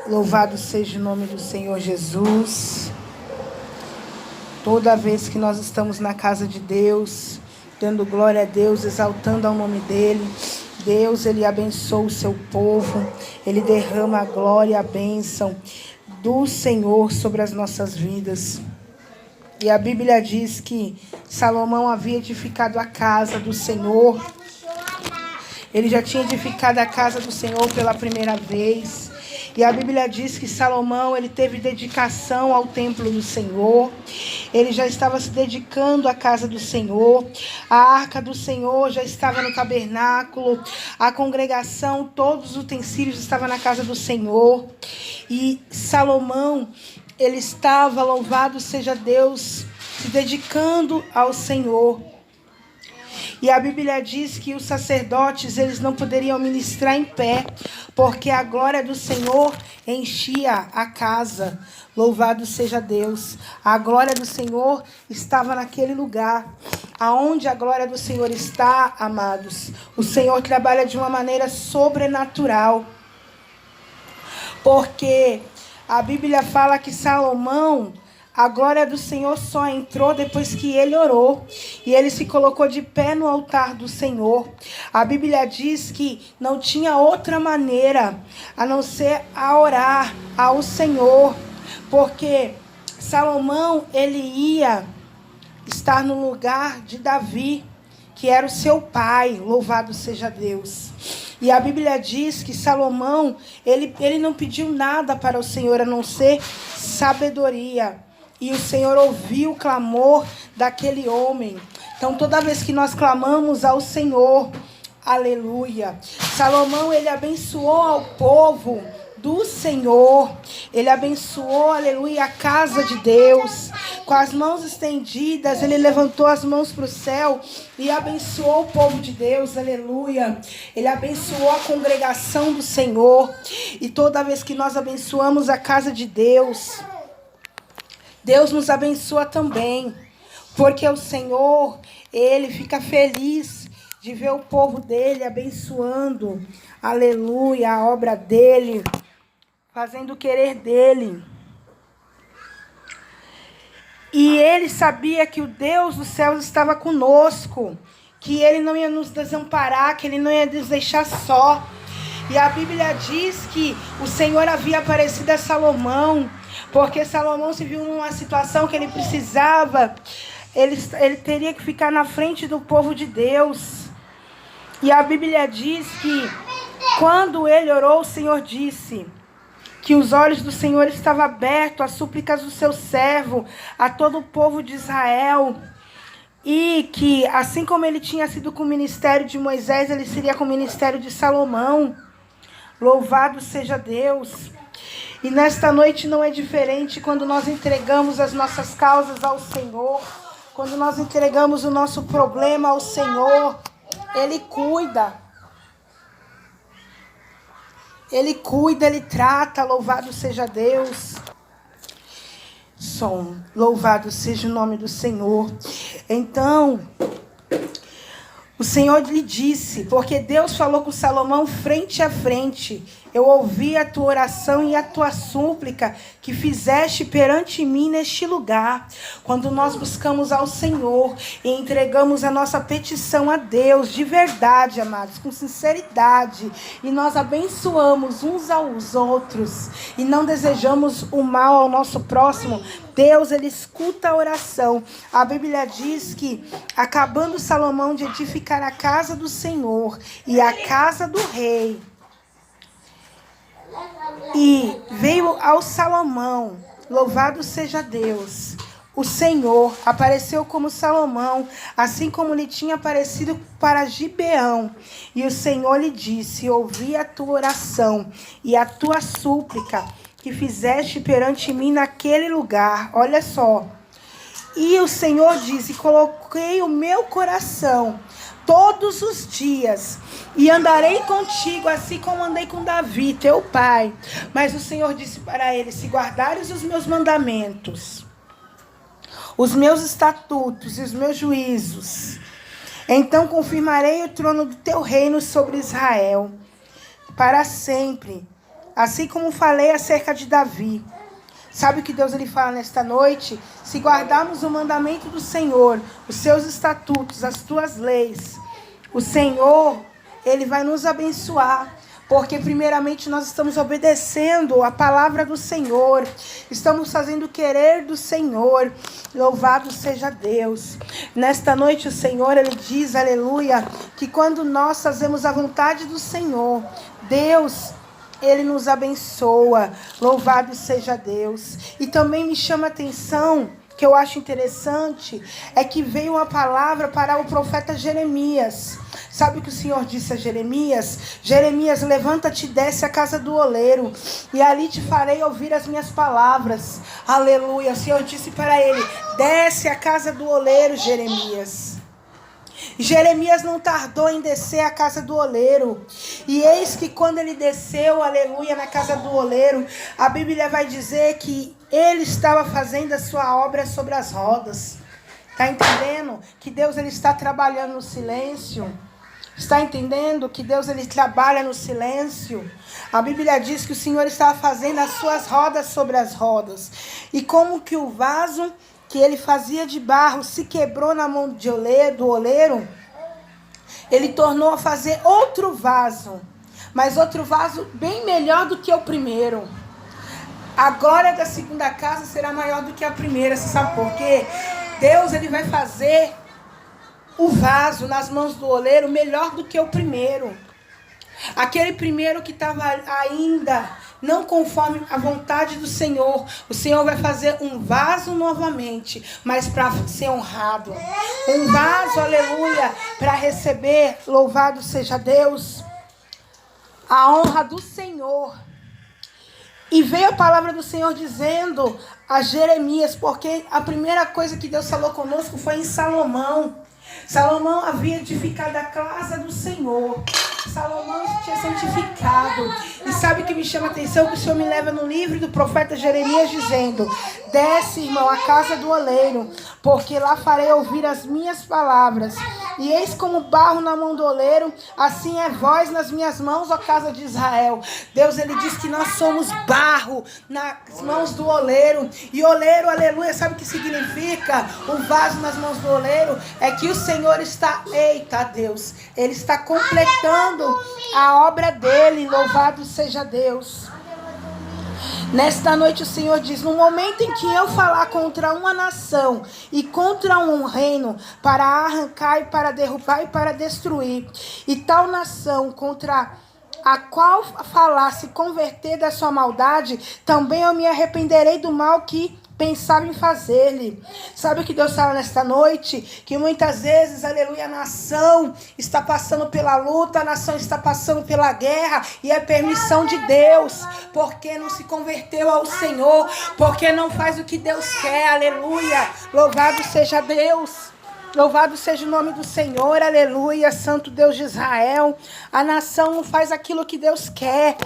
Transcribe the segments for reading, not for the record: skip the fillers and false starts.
Louvado seja o nome do Senhor Jesus. Toda vez que nós estamos na casa de Deus, dando glória a Deus, exaltando ao nome dEle, Deus, Ele abençoa o seu povo, Ele derrama a glória e a bênção do Senhor sobre as nossas vidas. E a Bíblia diz que Salomão havia edificado a casa do Senhor. Ele já tinha edificado a casa do Senhor pela primeira vez. E a Bíblia diz que Salomão, ele teve dedicação ao templo do Senhor. Ele já estava se dedicando à casa do Senhor. A arca do Senhor já estava no tabernáculo. A congregação, todos os utensílios estavam na casa do Senhor. E Salomão, ele estava, louvado seja Deus, se dedicando ao Senhor. E a Bíblia diz que os sacerdotes, eles não poderiam ministrar em pé, porque a glória do Senhor enchia a casa. Louvado seja Deus. A glória do Senhor estava naquele lugar. Aonde a glória do Senhor está, amados, o Senhor trabalha de uma maneira sobrenatural. Porque a Bíblia fala que Salomão, a glória do Senhor só entrou depois que ele orou. E ele se colocou de pé no altar do Senhor. A Bíblia diz que não tinha outra maneira a não ser a orar ao Senhor. Porque Salomão, ele ia estar no lugar de Davi, que era o seu pai. Louvado seja Deus. E a Bíblia diz que Salomão, ele não pediu nada para o Senhor a não ser sabedoria. E o Senhor ouviu o clamor daquele homem. Então, toda vez que nós clamamos ao Senhor, aleluia. Salomão, ele abençoou ao povo do Senhor. Ele abençoou, aleluia, a casa de Deus. Com as mãos estendidas, ele levantou as mãos para o céu e abençoou o povo de Deus, aleluia. Ele abençoou a congregação do Senhor. E toda vez que nós abençoamos a casa de Deus, Deus nos abençoa também, porque o Senhor, Ele fica feliz de ver o povo dEle abençoando, aleluia, a obra dEle, fazendo o querer dEle. E Ele sabia que o Deus dos céus estava conosco, que Ele não ia nos desamparar, que Ele não ia nos deixar só. E a Bíblia diz que o Senhor havia aparecido a Salomão, porque Salomão se viu numa situação que ele precisava, ele teria que ficar na frente do povo de Deus. E a Bíblia diz que quando ele orou, o Senhor disse que os olhos do Senhor estavam abertos às súplicas do seu servo, a todo o povo de Israel. E que assim como ele tinha sido com o ministério de Moisés, ele seria com o ministério de Salomão. Louvado seja Deus. E nesta noite não é diferente quando nós entregamos as nossas causas ao Senhor, quando nós entregamos o nosso problema ao Senhor, Ele cuida. Ele cuida, Ele trata, louvado seja Deus. Louvado seja o nome do Senhor. Então, o Senhor lhe disse, porque Deus falou com Salomão frente a frente: eu ouvi a tua oração e a tua súplica que fizeste perante mim neste lugar. Quando nós buscamos ao Senhor e entregamos a nossa petição a Deus, de verdade, amados, com sinceridade, e nós abençoamos uns aos outros, e não desejamos o mal ao nosso próximo, Deus, Ele escuta a oração. A Bíblia diz que, acabando Salomão de edificar a casa do Senhor e a casa do rei, e veio ao Salomão, louvado seja Deus, o Senhor apareceu como Salomão, assim como lhe tinha aparecido para Gibeão. E o Senhor lhe disse: ouvi a tua oração e a tua súplica que fizeste perante mim naquele lugar. Olha só. E o Senhor disse: coloquei o meu coração todos os dias, e andarei contigo, assim como andei com Davi, teu pai. Mas o Senhor disse para ele: se guardares os meus mandamentos, os meus estatutos e os meus juízos, então confirmarei o trono do teu reino sobre Israel para sempre. assim como falei acerca de Davi. Sabe o que Deus ele fala nesta noite? Se guardarmos o mandamento do Senhor, os seus estatutos, as tuas leis, o Senhor, ele vai nos abençoar. Porque primeiramente nós estamos obedecendo a palavra do Senhor. Estamos fazendo o querer do Senhor. Louvado seja Deus. Nesta noite o Senhor, ele diz, aleluia, que quando nós fazemos a vontade do Senhor, Deus, ele nos abençoa. Louvado seja Deus. E também me chama a atenção, que eu acho interessante, é que veio uma palavra para o profeta Jeremias. Sabe o que o Senhor disse a Jeremias? Jeremias, levanta-te e desce à casa do oleiro, e ali te farei ouvir as minhas palavras. Aleluia. O Senhor disse para ele, desce à casa do oleiro, Jeremias. Jeremias não tardou em descer à casa do oleiro. E eis que quando ele desceu, aleluia, na casa do oleiro, a Bíblia vai dizer que ele estava fazendo a sua obra sobre as rodas. Está entendendo? Que Deus ele está trabalhando no silêncio. Está entendendo que Deus ele trabalha no silêncio? A Bíblia diz que o Senhor estava fazendo as suas rodas sobre as rodas. E como que o vaso que ele fazia de barro se quebrou na mão do oleiro, ele tornou a fazer outro vaso. Mas outro vaso bem melhor do que o primeiro. A glória da segunda casa será maior do que a primeira. Você sabe por quê? Deus ele vai fazer o vaso nas mãos do oleiro melhor do que o primeiro. Aquele primeiro que estava ainda não conforme a vontade do Senhor, o Senhor vai fazer um vaso novamente, mas para ser honrado. Um vaso, aleluia, para receber, louvado seja Deus, a honra do Senhor. E veio a palavra do Senhor dizendo a Jeremias, porque a primeira coisa que Deus falou conosco foi em Salomão. Salomão havia edificado a casa do Senhor. Salomão tinha santificado. E sabe o que me chama a atenção? Que o Senhor me leva no livro do profeta Jeremias dizendo, desce, irmão, à casa do oleiro, porque lá farei ouvir as minhas palavras. E eis como barro na mão do oleiro, assim é vós nas minhas mãos, ó casa de Israel. Deus, ele diz que nós somos barro nas mãos do oleiro. E oleiro, aleluia, sabe o que significa? O vaso nas mãos do oleiro é que o Senhor está, eita Deus, ele está completando a obra dele, louvado seja Deus. Nesta noite o Senhor diz, no momento em que eu falar contra uma nação e contra um reino, para arrancar e para derrubar e para destruir, e tal nação contra a qual falar se converter da sua maldade, também eu me arrependerei do mal que pensava em fazer-lhe. Sabe o que Deus fala nesta noite? Que muitas vezes, aleluia, a nação está passando pela luta, a nação está passando pela guerra, e é permissão de Deus, porque não se converteu ao Senhor, porque não faz o que Deus quer, aleluia, louvado seja Deus. Louvado seja o nome do Senhor, aleluia, Santo Deus de Israel. A nação não faz aquilo que Deus quer.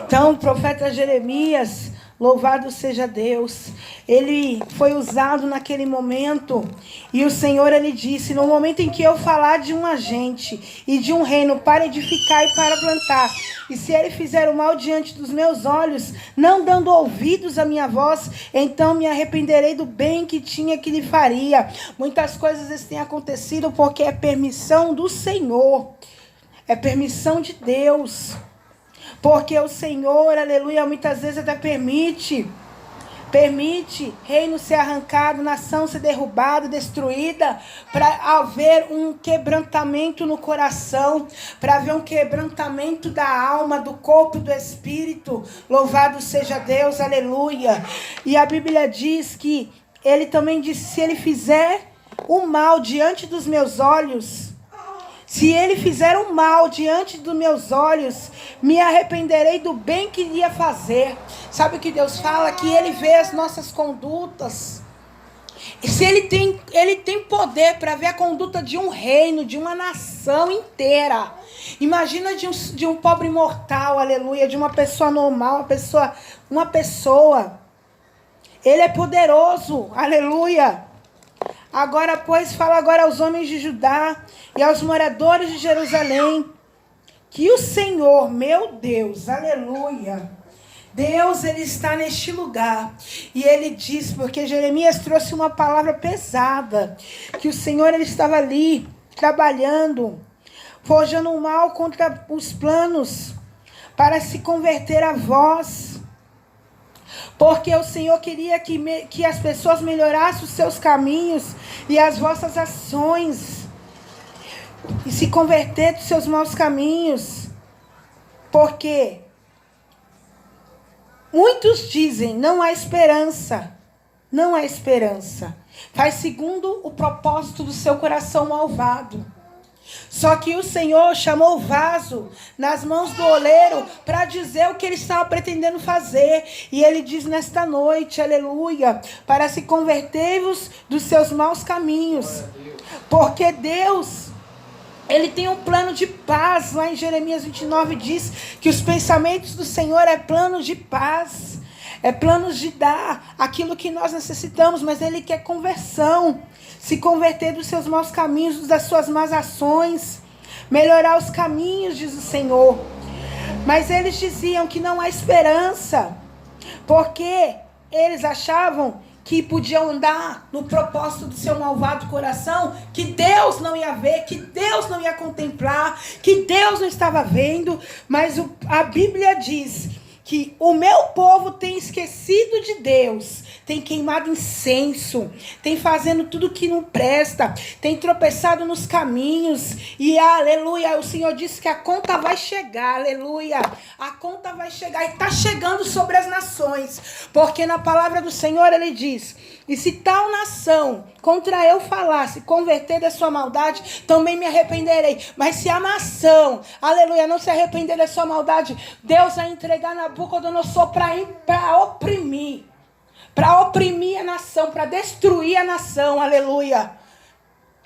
Então, o profeta Jeremias, louvado seja Deus, ele foi usado naquele momento, e o Senhor, ele disse, no momento em que eu falar de um agente e de um reino para edificar e para plantar, e se ele fizer o mal diante dos meus olhos, não dando ouvidos à minha voz, então me arrependerei do bem que tinha que lhe faria. Muitas coisas têm acontecido porque é permissão do Senhor, é permissão de Deus. Porque o Senhor, aleluia, muitas vezes até permite reino ser arrancado, nação ser derrubada, destruída, para haver um quebrantamento no coração, para haver um quebrantamento da alma, do corpo, do espírito. Louvado seja Deus, aleluia. E a Bíblia diz que ele também disse, se ele fizer o mal diante dos meus olhos, se ele fizer o mal diante dos meus olhos, me arrependerei do bem que iria fazer. Sabe o que Deus fala? Que ele vê as nossas condutas. E se ele tem poder para ver a conduta de um reino, de uma nação inteira. Imagina de um pobre mortal, aleluia, de uma pessoa normal, uma pessoa. Ele é poderoso, aleluia. Agora, pois, fala agora aos homens de Judá e aos moradores de Jerusalém, que o Senhor, meu Deus, aleluia, Deus, Ele está neste lugar. E Ele diz, porque Jeremias trouxe uma palavra pesada, que o Senhor, Ele estava ali, trabalhando, forjando o mal contra os planos, para se converter a vós. Porque o Senhor queria que as pessoas melhorassem os seus caminhos e as vossas ações, e se converter dos seus maus caminhos. Porque muitos dizem, não há esperança. Não há esperança. Faz segundo o propósito do seu coração malvado. Só que o Senhor chamou o vaso nas mãos do oleiro para dizer o que ele estava pretendendo fazer. E ele diz nesta noite, aleluia, para se converter-vos dos seus maus caminhos. Porque Deus, Ele tem um plano de paz. Lá em Jeremias 29 diz que os pensamentos do Senhor é planos de paz. É planos de dar aquilo que nós necessitamos, mas Ele quer conversão. Se converter dos seus maus caminhos, das suas más ações. Melhorar os caminhos, diz o Senhor. Mas eles diziam que não há esperança. Porque eles achavam que podiam andar no propósito do seu malvado coração, que Deus não ia ver, que Deus não ia contemplar, que Deus não estava vendo. Mas a Bíblia diz que o meu povo tem esquecido de Deus, tem queimado incenso, tem fazendo tudo que não presta, tem tropeçado nos caminhos, e aleluia, o Senhor disse que a conta vai chegar, aleluia, a conta vai chegar, e está chegando sobre as nações, porque na palavra do Senhor Ele diz, e se tal nação contra eu falar, se converter da sua maldade, também me arrependerei. Mas se a nação, aleluia, não se arrepender da sua maldade, Deus vai entregar Nabucodonosor para oprimir a nação, para destruir a nação, aleluia.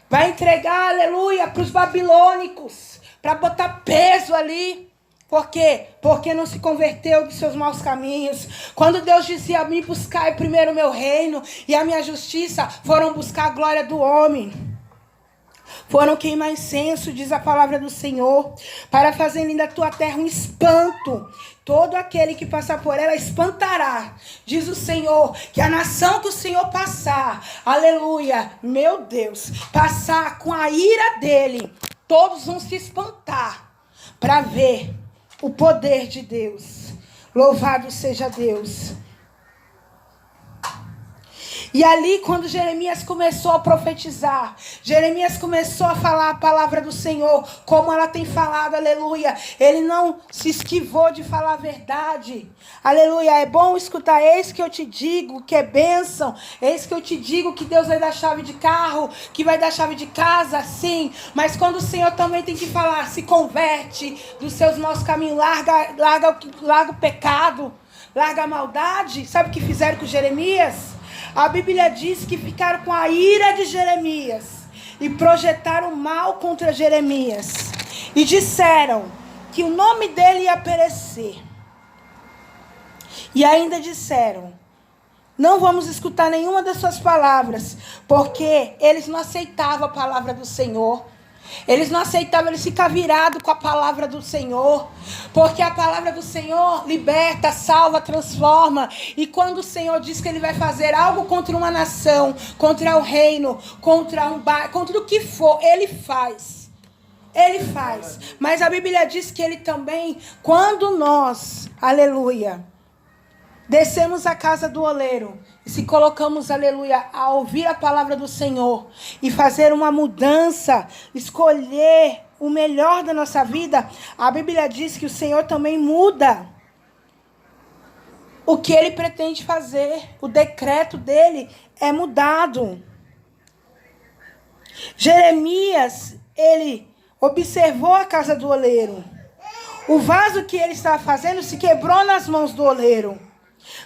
Vai entregar, aleluia, para os babilônicos, para botar peso ali. Por quê? Porque não se converteu dos seus maus caminhos. Quando Deus dizia, me buscai primeiro o meu reino e a minha justiça, foram buscar a glória do homem. Foram queimar incenso, diz a palavra do Senhor, para fazerem da tua terra um espanto. Todo aquele que passar por ela espantará, diz o Senhor, que a nação que o Senhor passar, aleluia, meu Deus, passar com a ira dele, todos vão se espantar para ver o poder de Deus. Louvado seja Deus. E ali, quando Jeremias começou a profetizar, Jeremias começou a falar a palavra do Senhor, como ela tem falado, aleluia. Ele não se esquivou de falar a verdade, aleluia. É bom escutar, eis que eu te digo que é bênção, eis que eu te digo que Deus vai dar chave de carro, que vai dar chave de casa, sim. Mas quando o Senhor também tem que falar, se converte dos seus maus caminhos, larga o pecado, larga a maldade. Sabe o que fizeram com Jeremias? A Bíblia diz que ficaram com a ira de Jeremias e projetaram mal contra Jeremias. E disseram que o nome dele ia perecer. E ainda disseram, não vamos escutar nenhuma das suas palavras, porque eles não aceitavam a palavra do Senhor. Eles não aceitavam, eles ficavam virados com a palavra do Senhor, porque a palavra do Senhor liberta, salva, transforma. E quando o Senhor diz que Ele vai fazer algo contra uma nação, contra o reino, contra um bairro, contra o que for, Ele faz. Ele faz. Mas a Bíblia diz que Ele também, quando nós, aleluia, descemos à casa do oleiro e se colocamos, aleluia, a ouvir a palavra do Senhor e fazer uma mudança, escolher o melhor da nossa vida, a Bíblia diz que o Senhor também muda o que Ele pretende fazer. O decreto dele é mudado. Jeremias, ele observou a casa do oleiro. O vaso que ele estava fazendo se quebrou nas mãos do oleiro.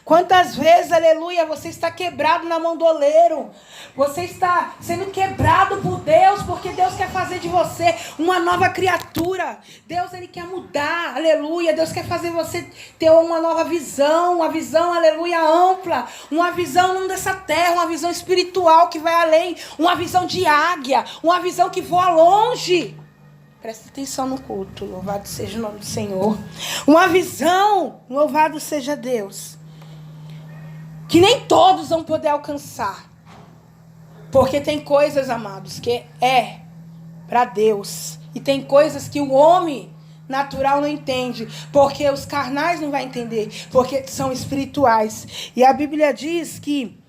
Quantas vezes, aleluia, você está quebrado na mão do oleiro? Você está sendo quebrado por Deus, porque Deus quer fazer de você uma nova criatura. Deus, Ele quer mudar, aleluia. Deus quer fazer você ter uma nova visão, uma visão, aleluia, ampla. Uma visão não dessa terra, uma visão espiritual que vai além. Uma visão de águia, uma visão que voa longe. Presta atenção no culto. Louvado seja o nome do Senhor. Uma visão. Louvado seja Deus. Que nem todos vão poder alcançar. Porque tem coisas, amados, que é para Deus. E tem coisas que o homem natural não entende. Porque os carnais não vão entender. Porque são espirituais. E a Bíblia diz que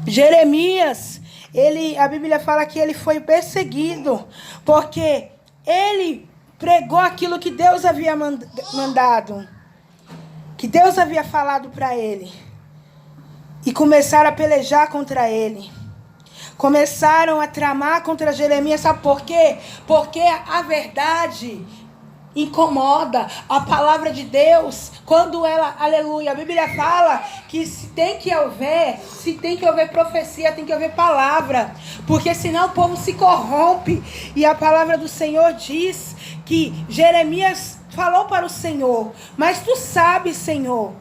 Jeremias, a Bíblia fala que ele foi perseguido. Porque ele pregou aquilo que Deus havia mandado. Que Deus havia falado para ele. E começaram a pelejar contra ele. Começaram a tramar contra Jeremias. Sabe por quê? Porque a verdade incomoda. A palavra de Deus, quando ela, aleluia, a Bíblia fala que se tem que haver profecia, tem que haver palavra. Porque senão o povo se corrompe. E a palavra do Senhor diz que Jeremias falou para o Senhor: mas tu sabes, Senhor.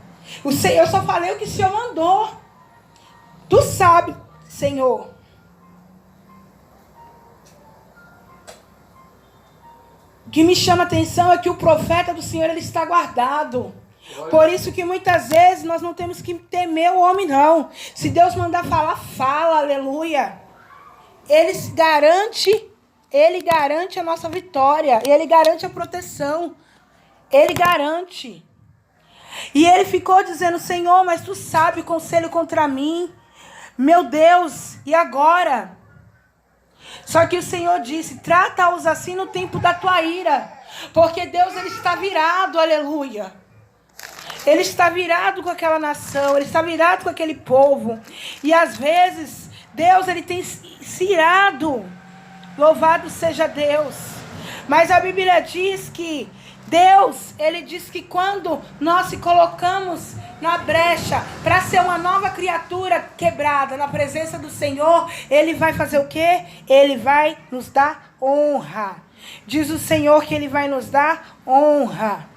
Eu só falei o que o Senhor mandou. Tu sabes, Senhor. O que me chama a atenção é que o profeta do Senhor, ele está guardado. Por isso que muitas vezes nós não temos que temer o homem, não. Se Deus mandar falar, fala, aleluia. Ele garante a nossa vitória. Ele garante a proteção. Ele garante. E ele ficou dizendo: Senhor, mas tu sabe o conselho contra mim. Meu Deus, e agora? Só que o Senhor disse: trata-os assim no tempo da tua ira. Porque Deus, ele está virado, aleluia. Ele está virado com aquela nação. Ele está virado com aquele povo. E às vezes, Deus, ele tem se irado. Louvado seja Deus. Mas a Bíblia diz que Deus, ele diz que quando nós se colocamos na brecha para ser uma nova criatura quebrada na presença do Senhor, ele vai fazer o quê? Ele vai nos dar honra. Diz o Senhor que ele vai nos dar honra.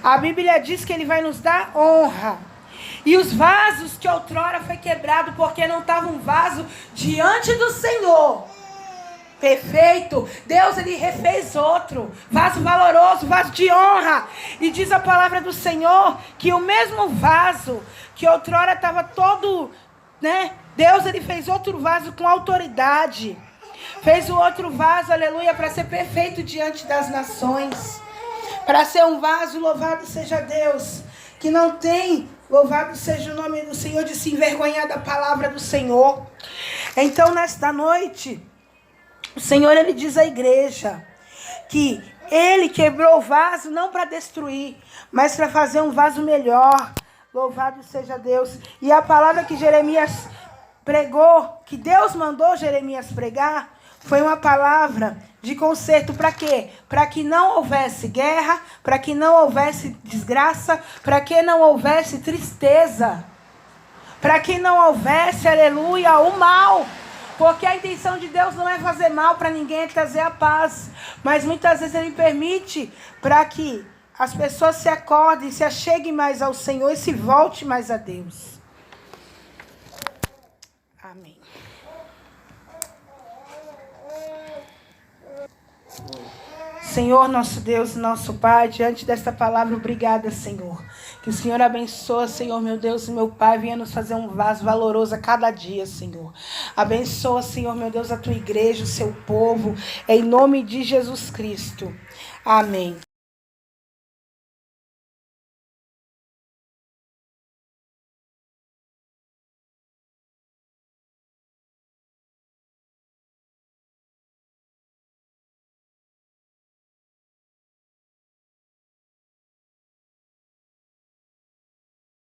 A Bíblia diz que ele vai nos dar honra. E os vasos que outrora foi quebrado porque não estava um vaso diante do Senhor perfeito, Deus, ele refez outro vaso valoroso, vaso de honra. E diz a palavra do Senhor que o mesmo vaso que outrora estava todo, Deus, ele fez outro vaso com autoridade. Fez o outro vaso, aleluia, para ser perfeito diante das nações. Para ser um vaso, louvado seja Deus, que não tem, louvado seja o nome do Senhor, de se envergonhar da palavra do Senhor. Então, nesta noite, o Senhor, ele diz à igreja que ele quebrou o vaso não para destruir, mas para fazer um vaso melhor. Louvado seja Deus. E a palavra que Jeremias pregou, que Deus mandou Jeremias pregar, foi uma palavra de conserto. Para quê? Para que não houvesse guerra, para que não houvesse desgraça, para que não houvesse tristeza, para que não houvesse, aleluia, o mal. Porque a intenção de Deus não é fazer mal para ninguém, é trazer a paz. Mas muitas vezes ele permite para que as pessoas se acordem, se acheguem mais ao Senhor e se voltem mais a Deus. Amém. Senhor, nosso Deus e nosso Pai, diante desta palavra, obrigada, Senhor. Que o Senhor abençoe, Senhor, meu Deus e meu Pai, venha nos fazer um vaso valoroso a cada dia, Senhor. Abençoa, Senhor, meu Deus, a tua igreja, o seu povo, em nome de Jesus Cristo. Amém.